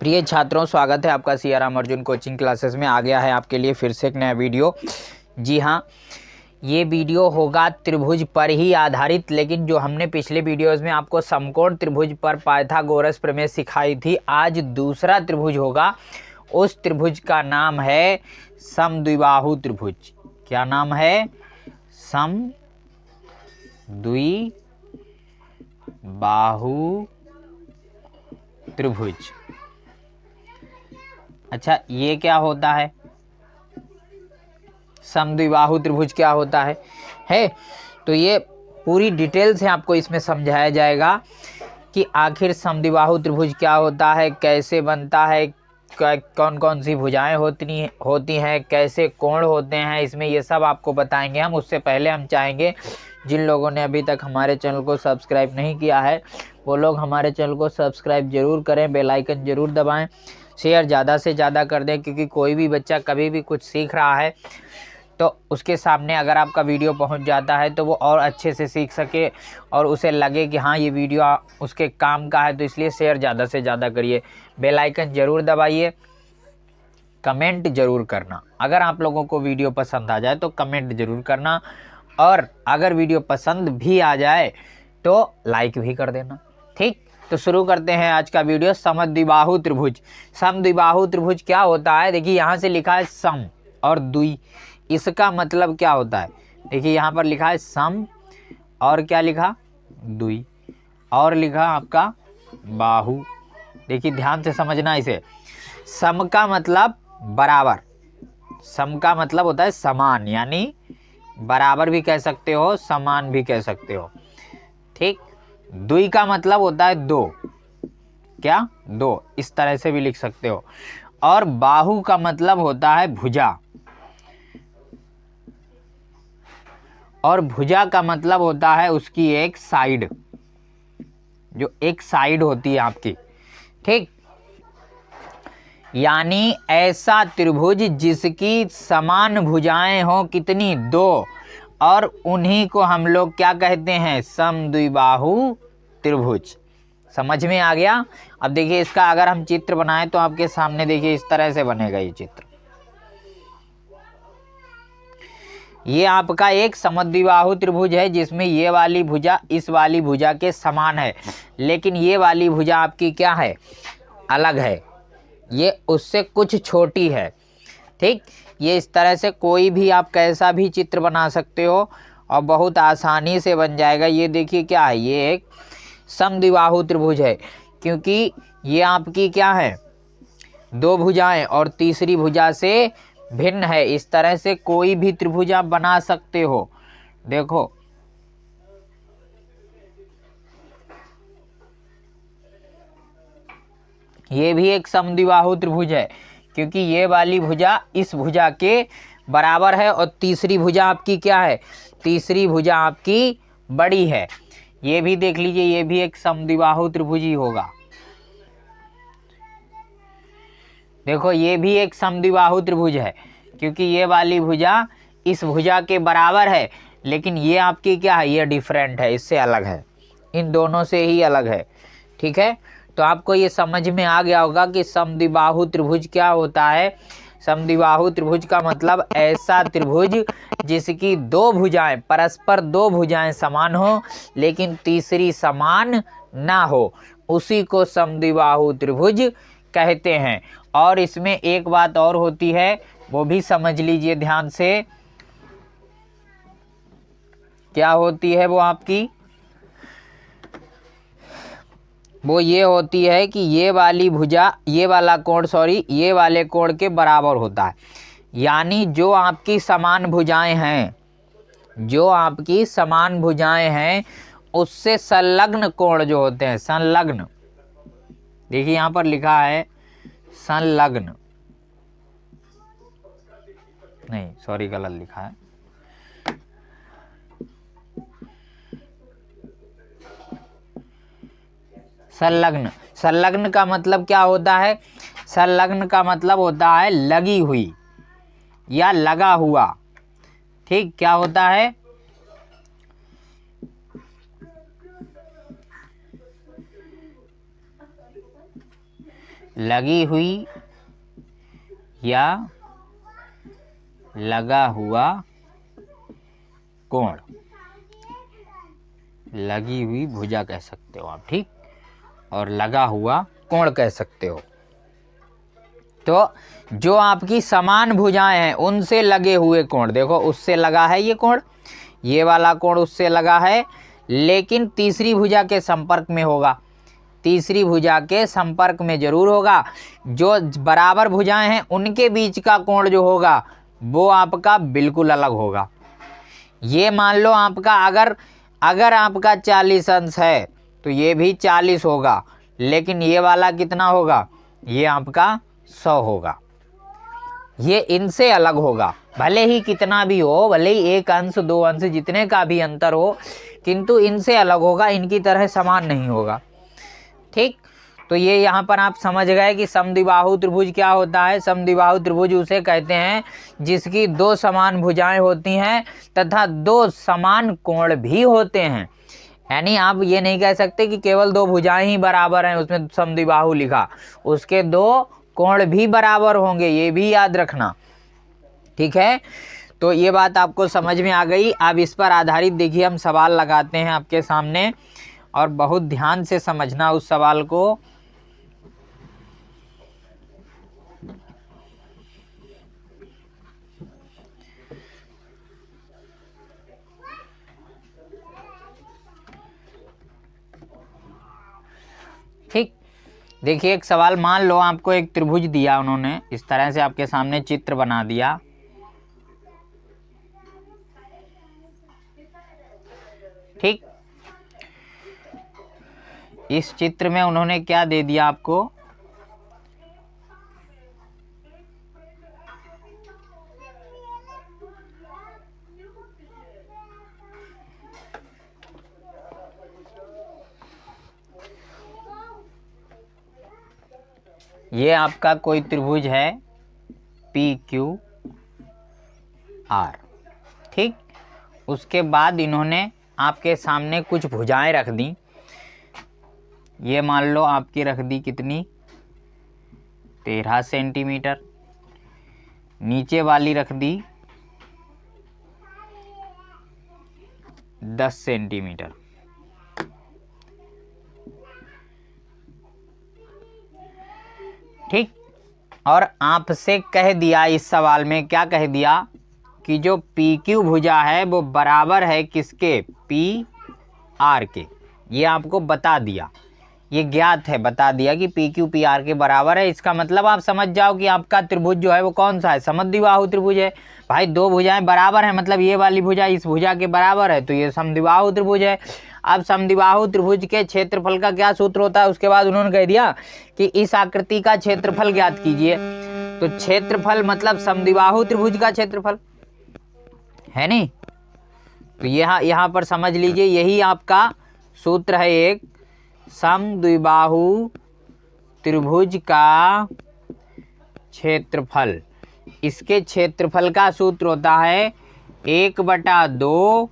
प्रिय छात्रों, स्वागत है आपका सियाराम अर्जुन कोचिंग क्लासेस में। आ गया है आपके लिए फिर से एक नया वीडियो। जी हाँ, ये वीडियो होगा त्रिभुज पर ही आधारित, लेकिन जो हमने पिछले वीडियोस में आपको समकोण त्रिभुज पर पाइथागोरस प्रमेय सिखाई थी, आज दूसरा त्रिभुज होगा। उस त्रिभुज का नाम है समद्विबाहु त्रिभुज। क्या नाम है? समद्विबाहु त्रिभुज। अच्छा, ये क्या होता है? समद्विबाहु त्रिभुज क्या होता है? तो ये पूरी डिटेल से आपको इसमें समझाया जाएगा कि आखिर समद्विबाहु त्रिभुज क्या होता है, कैसे बनता है, कौन कौन सी भुजाएं होती हैं, कैसे कोण होते हैं, इसमें ये सब आपको बताएंगे हम। उससे पहले हम चाहेंगे जिन लोगों ने अभी तक हमारे चैनल को सब्सक्राइब नहीं किया है वो लोग हमारे चैनल को सब्सक्राइब जरूर करें, बेल आइकन जरूर दबाएं, शेयर ज़्यादा से ज़्यादा कर दें, क्योंकि कोई भी बच्चा कभी भी कुछ सीख रहा है तो उसके सामने अगर आपका वीडियो पहुंच जाता है तो वो और अच्छे से सीख सके और उसे लगे कि हाँ, ये वीडियो उसके काम का है। तो इसलिए शेयर ज़्यादा से ज़्यादा करिए, बेल आइकन ज़रूर दबाइए, कमेंट ज़रूर करना। अगर आप लोगों को वीडियो पसंद आ जाए तो कमेंट ज़रूर करना, और अगर वीडियो पसंद भी आ जाए तो लाइक भी कर देना। ठीक, तो शुरू करते हैं आज का वीडियो। समद्विबाहु त्रिभुज। समद्विबाहु त्रिभुज क्या होता है? देखिए, यहाँ से लिखा है सम और द्वि। इसका मतलब क्या होता है? देखिए, यहाँ पर लिखा है सम और क्या लिखा? द्वि, और लिखा आपका बाहु। देखिए, ध्यान से समझना इसे। सम का मतलब बराबर, सम का मतलब होता है समान, यानी बराबर भी कह सकते हो, समान भी कह सकते हो। ठीक। द्वि का मतलब होता है दो। क्या? दो, इस तरह से भी लिख सकते हो। और बाहु का मतलब होता है भुजा, और भुजा का मतलब होता है उसकी एक साइड, जो एक साइड होती है आपकी। ठीक, यानी ऐसा त्रिभुज जिसकी समान भुजाएं हो, कितनी? दो, और उन्हीं को हम लोग क्या कहते हैं? समद्विबाहु त्रिभुज। समझ में आ गया? अब देखिए, इसका अगर हम चित्र बनाएं तो आपके सामने देखिए इस तरह से बनेगा ये चित्र। ये आपका एक समद्विबाहु त्रिभुज है जिसमें ये वाली भुजा इस वाली भुजा के समान है, लेकिन ये वाली भुजा आपकी क्या है? अलग है, ये उससे कुछ छोटी है। ठीक, ये इस तरह से कोई भी आप कैसा भी चित्र बना सकते हो और बहुत आसानी से बन जाएगा। ये देखिए क्या है? ये एक समद्विबाहु त्रिभुज है, क्योंकि ये आपकी क्या है? दो भुजाएं और तीसरी भुजा से भिन्न है। इस तरह से कोई भी त्रिभुज आप बना सकते हो। देखो, ये भी एक समद्विबाहु त्रिभुज है, क्योंकि ये वाली भुजा इस भुजा के बराबर है और तीसरी भुजा आपकी क्या है? तीसरी भुजा आपकी बड़ी है। ये भी देख लीजिए, ये भी एक समद्विबाहु त्रिभुज ही होगा। देखो, ये भी एक समद्विबाहु त्रिभुज है, क्योंकि ये वाली भुजा इस भुजा के बराबर है, लेकिन ये आपकी क्या है? ये डिफरेंट है, इससे अलग है, इन दोनों से ही अलग है। ठीक है, तो आपको ये समझ में आ गया होगा कि समद्विबाहु त्रिभुज क्या होता है। समद्विबाहु त्रिभुज का मतलब ऐसा त्रिभुज जिसकी दो भुजाएं, परस्पर दो भुजाएं समान हो लेकिन तीसरी समान ना हो, उसी को समद्विबाहु त्रिभुज कहते हैं। और इसमें एक बात और होती है, वो भी समझ लीजिए ध्यान से। क्या होती है वो आपकी? वो ये होती है कि ये वाली भुजा, ये वाला कोण, ये वाले कोण के बराबर होता है। यानी जो आपकी समान भुजाएं हैं, जो आपकी समान भुजाएं हैं उससे संलग्न कोण जो होते हैं, संलग्न। देखिए, यहां पर लिखा है संलग्न, नहीं सॉरी, गलत लिखा है। संलग्न। संलग्न का मतलब क्या होता है? संलग्न का मतलब होता है लगी हुई या लगा हुआ। ठीक, क्या होता है? लगी हुई या लगा हुआ कोण, लगी हुई भुजा कह सकते हो आप, ठीक, और लगा हुआ कोण कह सकते हो। तो जो आपकी समान भुजाएं हैं उनसे लगे हुए कोण, देखो उससे लगा है ये कोण, ये वाला कोण उससे लगा है, लेकिन तीसरी भुजा के संपर्क में होगा, तीसरी भुजा के संपर्क में जरूर होगा। जो बराबर भुजाएं हैं उनके बीच का कोण जो होगा वो आपका बिल्कुल अलग होगा। ये मान लो आपका अगर आपका 40 अंश है तो ये भी 40 होगा, लेकिन ये वाला कितना होगा, ये आपका 100 होगा, ये इनसे अलग होगा। भले ही कितना भी हो, भले ही 1 अंश 2 अंश जितने का भी अंतर हो, किंतु इनसे अलग होगा, इनकी तरह समान नहीं होगा, ठीक। तो ये यहाँ पर आप समझ गए कि समद्विबाहु त्रिभुज क्या होता है। समद्विबाहु त्रिभुज उसे कहते हैं जिसकी 2 समान भुजाएं होती हैं तथा 2 समान कोण भी होते हैं। यानी आप ये नहीं कह सकते कि केवल 2 भुजाएं ही बराबर हैं, उसमें समद्विबाहु लिखा, उसके 2 कोण भी बराबर होंगे, ये भी याद रखना, ठीक है। तो ये बात आपको समझ में आ गई। अब इस पर आधारित देखिए हम सवाल लगाते हैं आपके सामने, और बहुत ध्यान से समझना उस सवाल को। ठीक, देखिए एक सवाल, मान लो आपको एक त्रिभुज दिया उन्होंने, इस तरह से आपके सामने चित्र बना दिया, ठीक। इस चित्र में उन्होंने क्या दे दिया आपको, ये आपका कोई त्रिभुज है PQR, ठीक। उसके बाद इन्होंने आपके सामने कुछ भुजाएं रख दी, ये मान लो आपकी रख दी कितनी, 13 सेंटीमीटर, नीचे वाली रख दी 10 सेंटीमीटर, ठीक। और आपसे कह दिया इस सवाल में, क्या कह दिया कि जो PQ भुजा है वो बराबर है किसके, PR के, ये आपको बता दिया, ये ज्ञात है, बता दिया कि PQ PR के बराबर है। इसका मतलब आप समझ जाओ कि आपका त्रिभुज जो है वो कौन सा है, समद्विबाहु त्रिभुज है। भाई 2 भुजाएं बराबर हैं, मतलब ये वाली भुजा इस भुजा के बराबर है, तो ये समद्विबाहु त्रिभुज है। अब समद्विबाहु त्रिभुज के क्षेत्रफल का क्या सूत्र होता है, उसके बाद उन्होंने कह दिया कि इस आकृति का क्षेत्रफल ज्ञात कीजिए। तो क्षेत्रफल मतलब समद्विबाहु त्रिभुज का क्षेत्रफल है नहीं, तो यहाँ पर समझ लीजिए यही आपका सूत्र है, एक समद्विबाहु त्रिभुज का क्षेत्रफल। इसके क्षेत्रफल का सूत्र होता है 1/2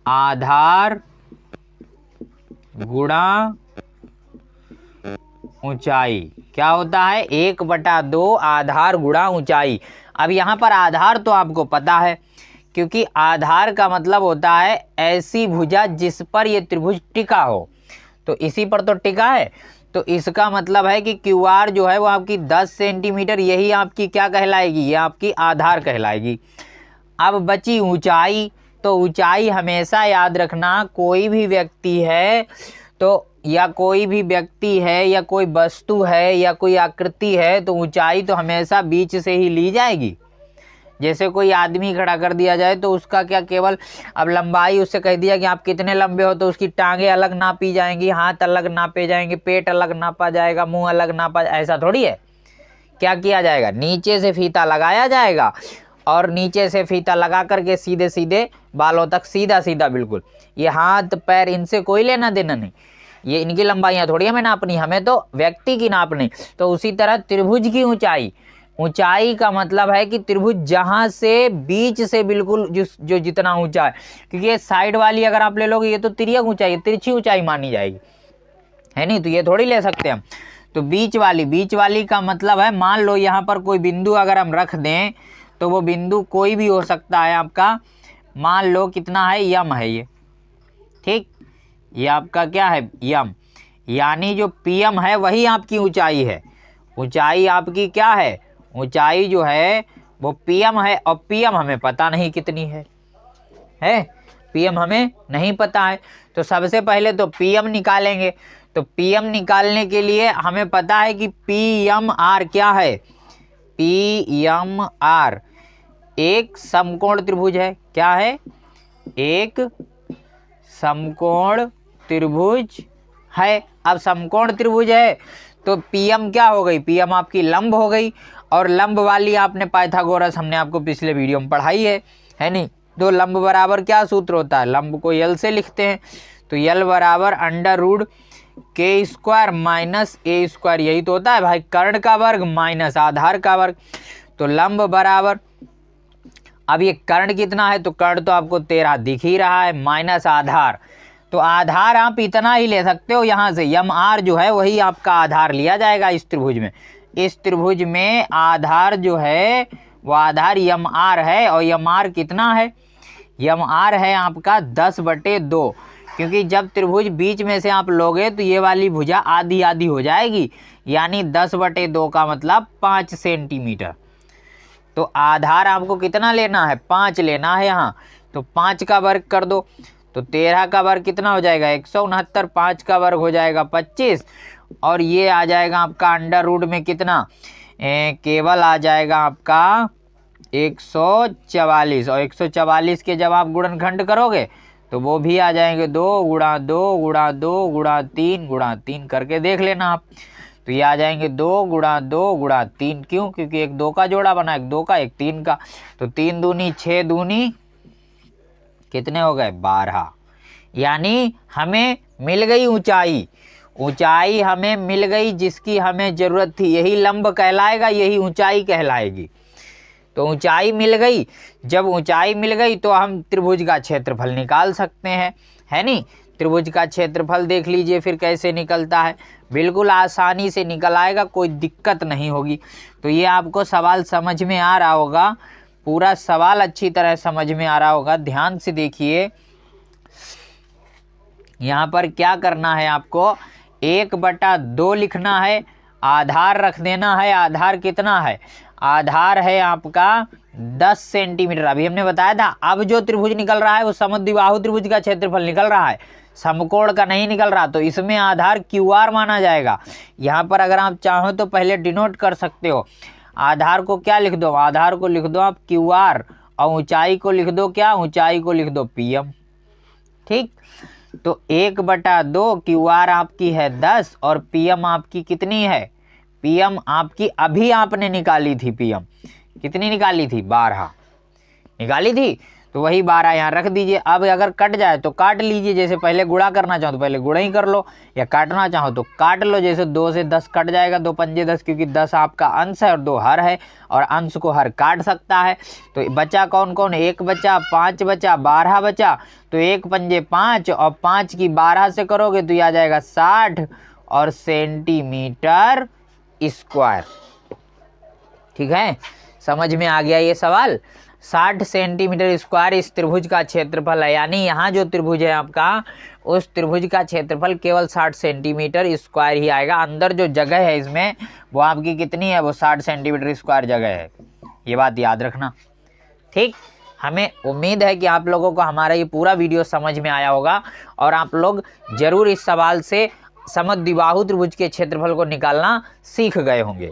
आधार गुणा ऊंचाई। क्या होता है, 1/2 आधार गुणा ऊंचाई। अब यहाँ पर आधार तो आपको पता है, क्योंकि आधार का मतलब होता है ऐसी भुजा जिस पर ये त्रिभुज टिका हो, तो इसी पर तो टिका है, तो इसका मतलब है कि QR जो है वो आपकी 10 सेंटीमीटर, यही आपकी क्या कहलाएगी, ये आपकी आधार कहलाएगी। अब बची ऊंचाई, तो ऊंचाई हमेशा याद रखना, कोई भी व्यक्ति है तो, या कोई भी व्यक्ति है या कोई वस्तु है या कोई आकृति है, तो ऊंचाई तो हमेशा बीच से ही ली जाएगी। जैसे कोई आदमी खड़ा कर दिया जाए तो उसका क्या, केवल अब लंबाई उससे कह दिया कि आप कितने लंबे हो, तो उसकी टांगे अलग नापी जाएंगी, हाथ अलग नापे जाएंगे, पेट अलग नापा जाएगा, मुंह अलग नापा, ऐसा थोड़ी है। क्या किया जाएगा, नीचे से फीता लगाया जाएगा, और नीचे से फीता लगा करके सीधे सीधे बालों तक, सीधा सीधा बिल्कुल। ये हाथ पैर इनसे कोई लेना देना नहीं, ये इनकी लंबाइयाँ थोड़ी हमें नापनी, हमें तो व्यक्ति की नापनी। तो उसी तरह त्रिभुज की ऊंचाई, ऊंचाई का मतलब है कि त्रिभुज जहां से बीच से बिल्कुल जो जितना ऊंचा है, क्योंकि ये साइड वाली अगर आप ले लोगे ये तो तिर्यक ऊंचाई, तिरछी ऊंचाई मानी जाएगी, है नहीं, तो ये थोड़ी ले सकते हम। तो बीच वाली का मतलब है, मान लो यहाँ पर कोई बिंदु अगर हम रख दें तो वो बिंदु कोई भी हो सकता है आपका, मान लो कितना है, यम है ये, ठीक, ये आपका क्या है, यम, यानी जो पीएम है वही आपकी ऊंचाई है। ऊंचाई आपकी क्या है, ऊंचाई जो है वो पीएम है, और पीएम हमें पता नहीं कितनी है, पीएम हमें नहीं पता है। तो सबसे पहले तो पीएम निकालेंगे। तो पीएम निकालने के लिए हमें पता है कि पीएमआर क्या है, पीएमआर एक समकोण त्रिभुज है। क्या है, एक समकोण त्रिभुज है। अब समकोण त्रिभुज है तो पीएम क्या हो गई, पीएम आपकी लंब हो गई, और लंब वाली आपने पाइथागोरस हमने आपको पिछले वीडियो में पढ़ाई है नहीं। तो लंब बराबर क्या सूत्र होता है, लंब को यल से लिखते हैं, तो यल बराबर √k² माइनस a², यही तो होता है भाई, कर्ण का वर्ग माइनस आधार का वर्ग। तो लंब बराबर, अब ये कर्ण कितना है, तो कर्ण तो आपको 13 दिख ही रहा है, माइनस आधार, तो आधार आप इतना ही ले सकते हो यहाँ से, यम आर जो है वही आपका आधार लिया जाएगा इस त्रिभुज में। इस त्रिभुज में आधार जो है वो आधार यम आर है, और यम आर कितना है, यम आर है आपका 10/2, क्योंकि जब त्रिभुज बीच में से आप लोगे तो ये वाली भुजा आधी आधी हो जाएगी, यानी 10/2 का मतलब 5 सेंटीमीटर। तो आधार आपको कितना लेना है, 5 लेना है यहाँ, तो 5 का वर्ग कर दो, तो 13 का वर्ग कितना हो जाएगा, 169, 5 का वर्ग हो जाएगा 25, और ये आ जाएगा आपका अंडर रूट में कितना, केवल आ जाएगा आपका 144, और 144 के जब आप गुणनखंड करोगे तो वो भी आ जाएंगे 2 × 2 × 2 × 3 × 3 करके देख लेना आप। तो ये आ जाएंगे 2 × 2 × 3, क्यों, क्योंकि एक 2 का जोड़ा बना, एक 2 का एक 3 का, तो 3 दूनी 6 दूनी कितने हो गए, 12, यानी हमें मिल गई ऊंचाई। ऊंचाई हमें मिल गई जिसकी हमें जरूरत थी, यही लंब कहलाएगा, यही ऊंचाई कहलाएगी। तो ऊंचाई मिल गई, जब ऊंचाई मिल गई तो हम त्रिभुज का क्षेत्रफल निकाल सकते हैं, है नहीं। त्रिभुज का क्षेत्रफल देख लीजिए फिर कैसे निकलता है, बिल्कुल आसानी से निकल आएगा, कोई दिक्कत नहीं होगी। तो ये आपको सवाल समझ में आ रहा होगा, पूरा सवाल अच्छी तरह समझ में आ रहा होगा। ध्यान से देखिए, यहाँ पर क्या करना है आपको, 1/2 लिखना है, आधार रख देना है। आधार कितना है, आधार है आपका 10 सेंटीमीटर। अभी हमने बताया था, अब जो त्रिभुज निकल रहा है वो समद्विबाहु त्रिभुज का क्षेत्रफल निकल रहा है, समकोण का नहीं निकल रहा, तो इसमें आधार QR माना जाएगा। यहाँ पर अगर आप चाहो तो पहले डिनोट कर सकते हो, आधार को क्या लिख दो, आधार को लिख दो आप QR, और ऊंचाई को लिख दो क्या, ऊंचाई को लिख दो PM, ठीक। तो 1/2 QR आपकी है 10, और PM आपकी कितनी है, PM आपकी अभी आपने निकाली थी, PM कितनी निकाली थी, 12 निकाली थी, तो वही 12 यहाँ रख दीजिए। अब अगर कट जाए तो काट लीजिए, जैसे पहले गुणा करना चाहो तो पहले गुणा ही कर लो, या काटना चाहो तो काट लो। जैसे 2 से 10 कट जाएगा, 2 पंजे 10, क्योंकि 10 आपका अंश है और 2 हर है, और अंश को हर काट सकता है। तो बचा कौन कौन, 1 बचा, 5 बचा, 12 बचा, तो 1 पंजे 5, और 5 की 12 से करोगे तो ये आ जाएगा 60 और सेंटीमीटर स्क्वायर, ठीक है। समझ में आ गया ये सवाल, 60 सेंटीमीटर स्क्वायर इस त्रिभुज का क्षेत्रफल है, यानी यहाँ जो त्रिभुज है आपका उस त्रिभुज का क्षेत्रफल केवल 60 सेंटीमीटर स्क्वायर ही आएगा। अंदर जो जगह है इसमें वो आपकी कितनी है, वो 60 सेंटीमीटर स्क्वायर जगह है, ये बात याद रखना, ठीक। हमें उम्मीद है कि आप लोगों को हमारा ये पूरा वीडियो समझ में आया होगा, और आप लोग जरूर इस सवाल से समद्विबाहु त्रिभुज के क्षेत्रफल को निकालना सीख गए होंगे,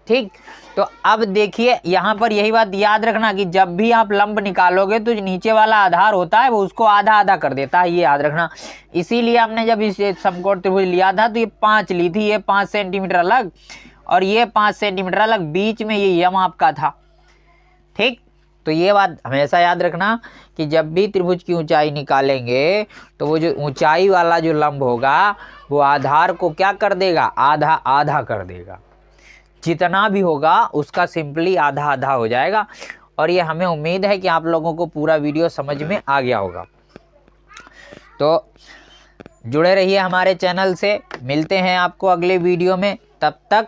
ठीक। तो अब देखिए यहाँ पर यही बात याद रखना कि जब भी आप लंब निकालोगे तो जो नीचे वाला आधार होता है वो उसको आधा आधा कर देता है, ये याद रखना। इसीलिए हमने जब इस समकोण त्रिभुज लिया था तो ये 5 ली थी, ये 5 सेंटीमीटर अलग और ये 5 सेंटीमीटर अलग, बीच में ये यम आपका था, ठीक। तो ये बात हमेशा याद रखना कि जब भी त्रिभुज की ऊंचाई निकालेंगे तो वो जो ऊंचाई वाला जो लंब होगा वो आधार को क्या कर देगा, आधा आधा कर देगा, जितना भी होगा उसका सिंपली आधा आधा हो जाएगा। और ये हमें उम्मीद है कि आप लोगों को पूरा वीडियो समझ में आ गया होगा। तो जुड़े रहिए हमारे चैनल से, मिलते हैं आपको अगले वीडियो में। तब तक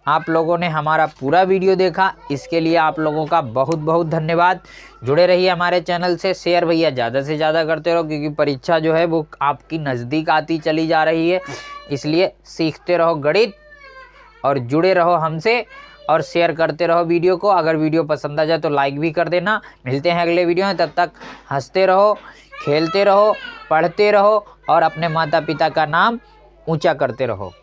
आप लोगों ने हमारा पूरा वीडियो देखा, इसके लिए आप लोगों का बहुत बहुत धन्यवाद। जुड़े रहिए हमारे चैनल से, शेयर भैया ज़्यादा से ज़्यादा करते रहो, क्योंकि परीक्षा जो है वो आपकी नज़दीक आती चली जा रही है। इसलिए सीखते रहो गणित और जुड़े रहो हमसे और शेयर करते रहो वीडियो को। अगर वीडियो पसंद आ जाए तो लाइक भी कर देना। मिलते हैं अगले वीडियो में, तब तक हंसते रहो, खेलते रहो, पढ़ते रहो और अपने माता पिता का नाम ऊंचा करते रहो।